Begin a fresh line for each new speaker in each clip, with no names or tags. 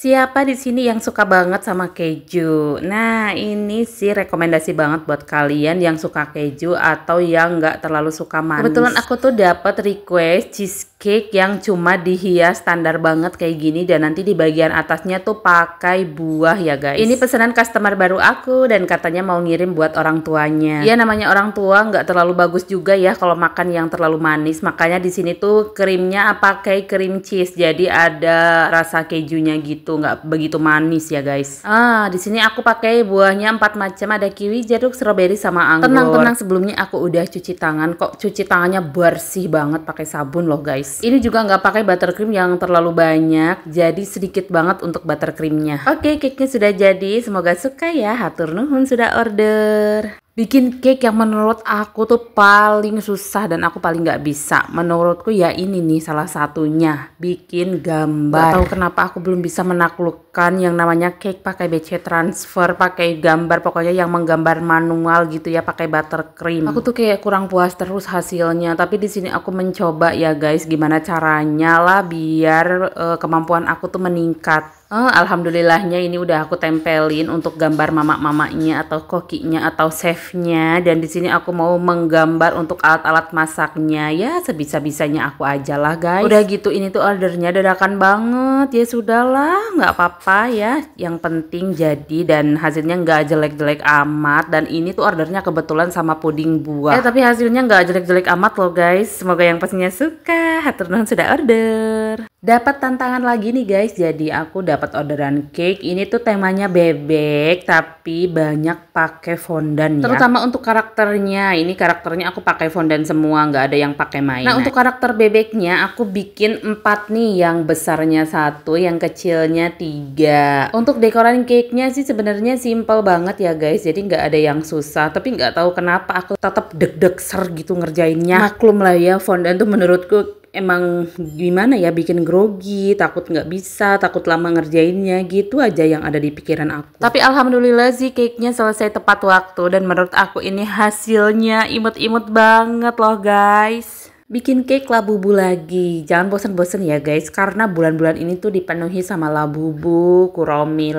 Siapa di sini yang suka banget sama keju? Nah, ini sih rekomendasi banget buat kalian yang suka keju atau yang nggak terlalu suka manis. Kebetulan aku tuh dapat request cheesecake yang cuma dihias standar banget kayak gini dan nanti di bagian atasnya tuh pakai buah ya guys. Ini pesanan customer baru aku dan katanya mau ngirim buat orang tuanya. Ya namanya orang tua nggak terlalu bagus juga ya kalau makan yang terlalu manis. Makanya di sini tuh krimnya pakai krim cheese, jadi ada rasa kejunya gitu. Nggak begitu manis ya guys. Di sini aku pakai buahnya 4 macam, ada kiwi, jeruk, stroberi sama anggur. Tenang sebelumnya aku udah cuci tangan kok, cuci tangannya bersih banget pakai sabun loh guys. Ini juga nggak pakai buttercream yang terlalu banyak, jadi sedikit banget untuk buttercreamnya. Oke, cake-nya sudah jadi, semoga suka ya. Hatur nuhun sudah order. Bikin cake yang menurut aku tuh paling susah dan aku paling nggak bisa. Menurutku ya ini nih salah satunya, bikin gambar. Gak tahu kenapa aku belum bisa menaklukkan yang namanya cake pakai BC transfer, pakai gambar, pokoknya yang menggambar manual gitu ya, pakai buttercream. Aku tuh kayak kurang puas terus hasilnya. Tapi di sini aku mencoba ya guys, gimana caranya lah biar kemampuan aku tuh meningkat. Alhamdulillahnya ini udah aku tempelin untuk gambar mama-mamanya atau kokinya atau chefnya, dan di sini aku mau menggambar untuk alat-alat masaknya ya, sebisa-bisanya aku aja lah guys. Udah gitu ini tuh ordernya dadakan banget, ya sudahlah nggak apa-apa ya, yang penting jadi dan hasilnya nggak jelek-jelek amat. Dan ini tuh ordernya kebetulan sama puding buah. Tapi hasilnya nggak jelek-jelek amat loh guys, semoga yang pastinya suka. Hatur nuhun sudah order. Dapat tantangan lagi nih guys, jadi aku dapat orderan cake. Ini tuh temanya bebek tapi banyak pakai fondant ya. Terutama untuk karakternya, ini karakternya aku pakai fondant semua, nggak ada yang pakai mainan. Nah untuk karakter bebeknya aku bikin 4 nih, yang besarnya 1, yang kecilnya 3. Untuk dekoran cake-nya sih sebenarnya simple banget ya guys, jadi nggak ada yang susah. Tapi nggak tahu kenapa aku tetap deg-deg gitu ngerjainnya. Maklum lah ya, fondant tuh menurutku emang gimana ya, bikin grogi, takut nggak bisa, takut lama ngerjainnya, gitu aja yang ada di pikiran aku. Tapi alhamdulillah sih cake-nya selesai tepat waktu dan menurut aku ini hasilnya imut-imut banget loh guys. Bikin cake labubu lagi, jangan bosen-bosen ya guys, karena bulan-bulan ini tuh dipenuhi sama labubu, kuromi,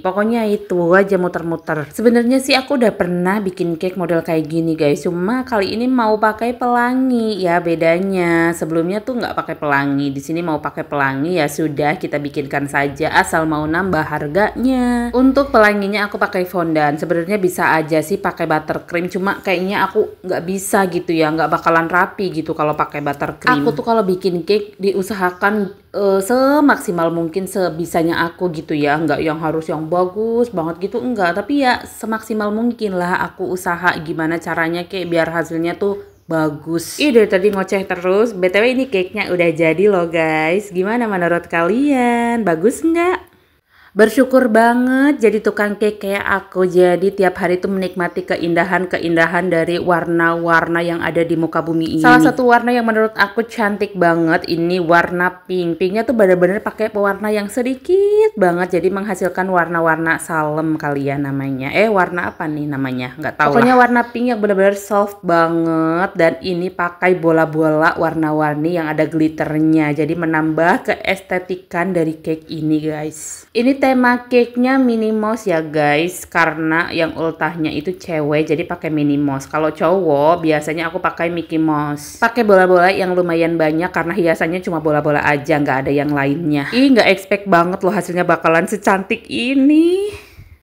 pokoknya itu aja muter-muter. Sebenarnya sih aku udah pernah bikin cake model kayak gini guys, cuma kali ini mau pakai pelangi ya, bedanya sebelumnya tuh nggak pakai pelangi, di sini mau pakai pelangi. Ya sudah, kita bikinkan saja asal mau nambah harganya. Untuk pelanginya aku pakai fondant, sebenarnya bisa aja sih pakai buttercream, cuma kayaknya aku nggak bisa gitu ya, nggak bakalan rapi gitu kalau pakai buttercream. Aku tuh kalau bikin cake diusahakan semaksimal mungkin sebisanya aku gitu ya, nggak yang harus yang bagus banget gitu, enggak, tapi ya semaksimal mungkin lah aku usaha gimana caranya kayak biar hasilnya tuh bagus. Dari tadi ngoceh terus. BTW ini cake-nya udah jadi loh guys, gimana menurut kalian, bagus nggak? Bersyukur banget jadi tukang cake kayak aku, jadi tiap hari tuh menikmati keindahan-keindahan dari warna-warna yang ada di muka bumi ini. Salah satu warna yang menurut aku cantik banget ini warna pink. Pinknya tuh bener-bener pakai pewarna yang sedikit banget, jadi menghasilkan warna-warna salem kali ya namanya. Warna apa nih namanya? Nggak tahu. Pokoknya warna pink yang bener-bener soft banget, dan ini pakai bola-bola warna-warni yang ada glitternya, jadi menambah keestetikan dari cake ini guys. Ini tema cake-nya Minnie Mouse ya guys, karena yang ultahnya itu cewek jadi pakai Minnie Mouse. Kalau cowok biasanya aku pakai Mickey Mouse. Pakai bola-bola yang lumayan banyak karena hiasannya cuma bola-bola aja, nggak ada yang lainnya. Nggak expect banget loh hasilnya bakalan secantik ini.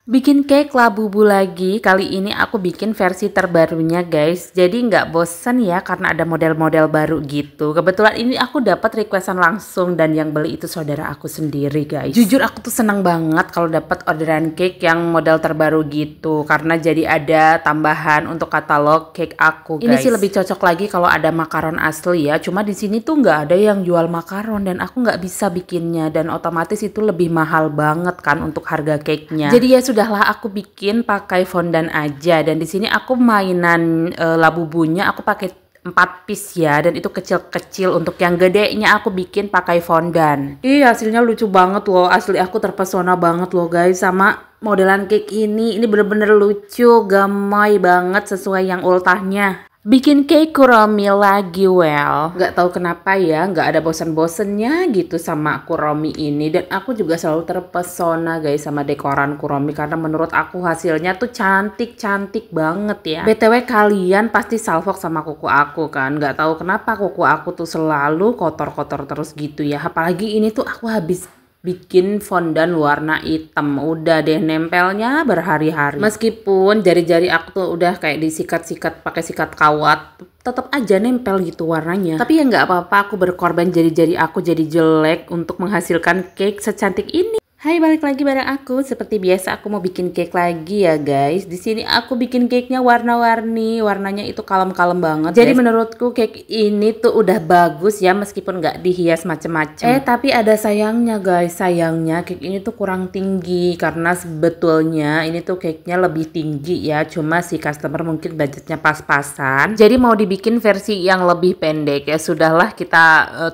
Bikin cake labubu lagi, kali ini aku bikin versi terbarunya guys, jadi nggak bosen ya karena ada model-model baru gitu. Kebetulan ini aku dapat requestan langsung dan yang beli itu saudara aku sendiri guys. Jujur aku tuh senang banget kalau dapat orderan cake yang model terbaru gitu, karena jadi ada tambahan untuk katalog cake aku guys. Ini sih lebih cocok lagi kalau ada makaron asli ya, cuma di sini tuh nggak ada yang jual makaron dan aku nggak bisa bikinnya, dan otomatis itu lebih mahal banget kan untuk harga cake-nya. Jadi ya sudahlah, aku bikin pakai fondant aja, dan di sini aku mainan labubunya aku pakai 4 piece ya, dan itu kecil-kecil. Untuk yang gedenya aku bikin pakai fondant. Hasilnya lucu banget loh, asli aku terpesona banget loh guys sama modelan cake ini. Ini bener-bener lucu, gamai banget sesuai yang ultahnya. Bikin cake kuromi lagi, nggak tahu kenapa ya, nggak ada bosan-bosennya gitu sama kuromi ini. Dan aku juga selalu terpesona guys sama dekoran kuromi, karena menurut aku hasilnya tuh cantik-cantik banget ya. BTW kalian pasti salfok sama kuku aku kan, nggak tahu kenapa kuku aku tuh selalu kotor-kotor terus gitu ya. Apalagi ini tuh aku habis bikin fondan warna hitam, udah deh nempelnya berhari-hari. Meskipun jari-jari aku tuh udah kayak disikat-sikat pakai sikat kawat, tetap aja nempel gitu warnanya. Tapi ya nggak apa-apa, aku berkorban jari-jari aku jadi jelek untuk menghasilkan cake secantik ini. Hai, balik lagi bareng aku. Seperti biasa aku mau bikin cake lagi ya guys. Di sini aku bikin cake-nya warna-warni, warnanya itu kalem-kalem banget. Jadi menurutku cake ini tuh udah bagus ya, meskipun nggak dihias macem-macem. Tapi ada sayangnya guys. Sayangnya cake ini tuh kurang tinggi, karena sebetulnya ini tuh cake-nya lebih tinggi ya. Cuma si customer mungkin budgetnya pas-pasan. Jadi mau dibikin versi yang lebih pendek ya. Sudahlah, kita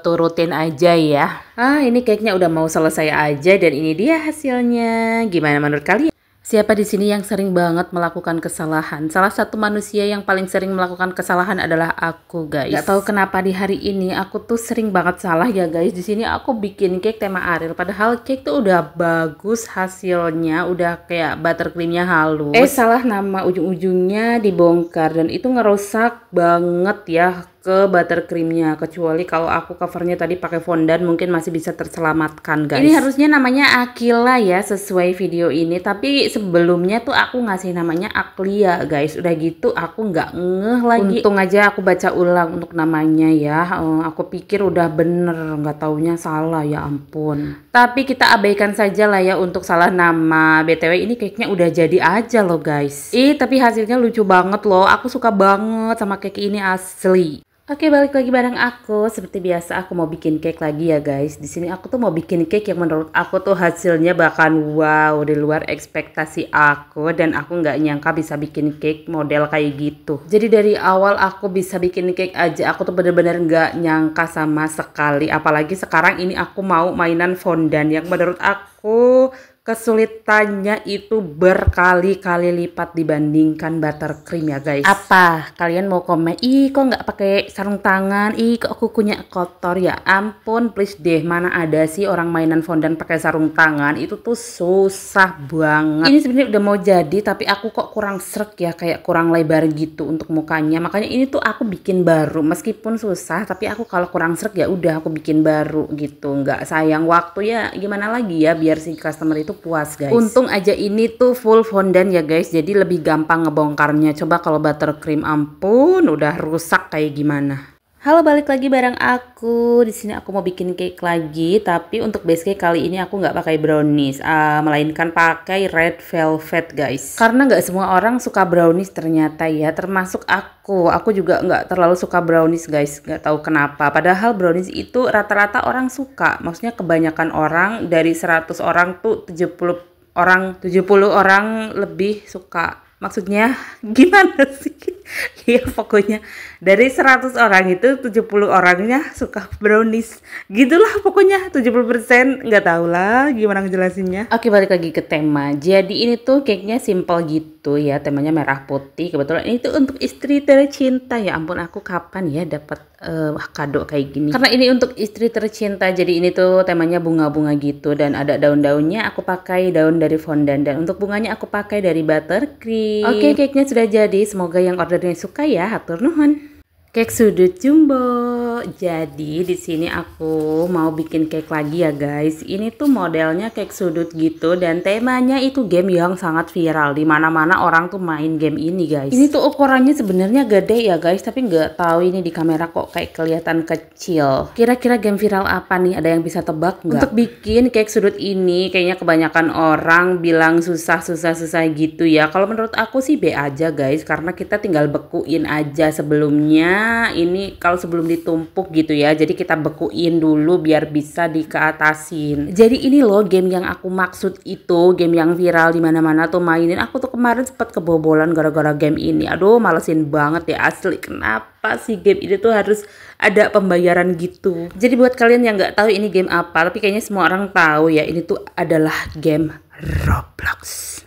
turutin aja ya. Ini cake-nya udah mau selesai aja, dan ini dia hasilnya. Gimana menurut kalian? Siapa di sini yang sering banget melakukan kesalahan? Salah satu manusia yang paling sering melakukan kesalahan adalah aku guys. Gak tahu kenapa di hari ini aku tuh sering banget salah ya guys. Di sini aku bikin cake tema Ariel, padahal cake tuh udah bagus hasilnya, udah kayak buttercreamnya halus. Salah nama, ujung-ujungnya dibongkar, dan itu ngerusak banget ya ke buttercreamnya. Kecuali kalau aku covernya tadi pakai fondan, mungkin masih bisa terselamatkan guys. Ini harusnya namanya Akila ya, sesuai video ini, tapi sebelumnya tuh aku ngasih namanya Aklia guys. Udah gitu aku nggak ngeh lagi. Untung aja aku baca ulang untuk namanya ya. Aku pikir udah bener, nggak taunya salah, ya ampun. Tapi kita abaikan saja lah ya untuk salah nama. BTW ini cake-nya udah jadi aja loh guys. Tapi hasilnya lucu banget loh. Aku suka banget sama cake ini asli. Oke, balik lagi bareng aku. Seperti biasa aku mau bikin cake lagi ya guys. Di sini aku tuh mau bikin cake yang menurut aku tuh hasilnya bahkan wow, di luar ekspektasi aku. Dan aku nggak nyangka bisa bikin cake model kayak gitu. Jadi dari awal aku bisa bikin cake aja, aku tuh bener-bener nggak nyangka sama sekali. Apalagi sekarang ini aku mau mainan fondan yang menurut aku kesulitannya itu berkali-kali lipat dibandingkan buttercream ya guys. Apa? Kalian mau komen, ih kok nggak pakai sarung tangan, ih kok kukunya kotor, ya ampun please deh, mana ada sih orang mainan fondan pakai sarung tangan, itu tuh susah banget. Ini sebenarnya udah mau jadi, tapi aku kok kurang srek ya, kayak kurang lebar gitu untuk mukanya, makanya ini tuh aku bikin baru. Meskipun susah, tapi aku kalau kurang srek ya udah aku bikin baru gitu, nggak sayang waktu ya, gimana lagi ya, biar si customer itu puas guys. Untung aja ini tuh full fondan ya guys, jadi lebih gampang ngebongkarnya. Coba kalau buttercream, ampun udah rusak kayak gimana. Halo, balik lagi bareng aku. Di sini aku mau bikin cake lagi, tapi untuk base cake kali ini aku nggak pakai brownies, melainkan pakai red velvet guys. Karena nggak semua orang suka brownies ternyata ya, termasuk aku. Aku juga nggak terlalu suka brownies guys, nggak tahu kenapa. Padahal brownies itu rata-rata orang suka. Maksudnya kebanyakan orang, dari 100 orang tuh 70 orang lebih suka. Maksudnya gimana sih? Ya pokoknya dari 100 orang itu 70 orangnya suka brownies. Gitulah pokoknya, 70%, nggak tahu lah gimana ngejelasinnya. Oke, balik lagi ke tema. Jadi ini tuh cake-nya simple gitu ya, temanya merah putih. Kebetulan ini tuh untuk istri tercinta. Ya ampun, aku kapan ya dapat kado kayak gini. Karena ini untuk istri tercinta, jadi ini tuh temanya bunga-bunga gitu, dan ada daun-daunnya. Aku pakai daun dari fondan, dan untuk bunganya aku pakai dari buttercream. Oke, cake-nya sudah jadi. Semoga yang ordernya suka ya, hatur nuhun. Cake sudut jumbo. Jadi di sini aku mau bikin cake lagi ya guys. Ini tuh modelnya cake sudut gitu, dan temanya itu game yang sangat viral. Di mana-mana orang tuh main game ini guys. Ini tuh ukurannya sebenarnya gede ya guys, tapi nggak tahu ini di kamera kok kayak kelihatan kecil. Kira-kira game viral apa nih? Ada yang bisa tebak nggak? Untuk bikin cake sudut ini kayaknya kebanyakan orang bilang susah gitu ya. Kalau menurut aku sih B aja guys, karena kita tinggal bekuin aja sebelumnya. Ini kalau sebelum ditumpuk gitu ya, jadi kita bekuin dulu biar bisa dikeatasin. Jadi ini loh game yang aku maksud, itu game yang viral di mana-mana tuh mainin. Aku tuh kemarin sempat kebobolan gara-gara game ini. Aduh, malesin banget ya asli. Kenapa sih game ini tuh harus ada pembayaran gitu? Jadi buat kalian yang nggak tahu ini game apa, tapi kayaknya semua orang tahu ya, ini tuh adalah game Roblox.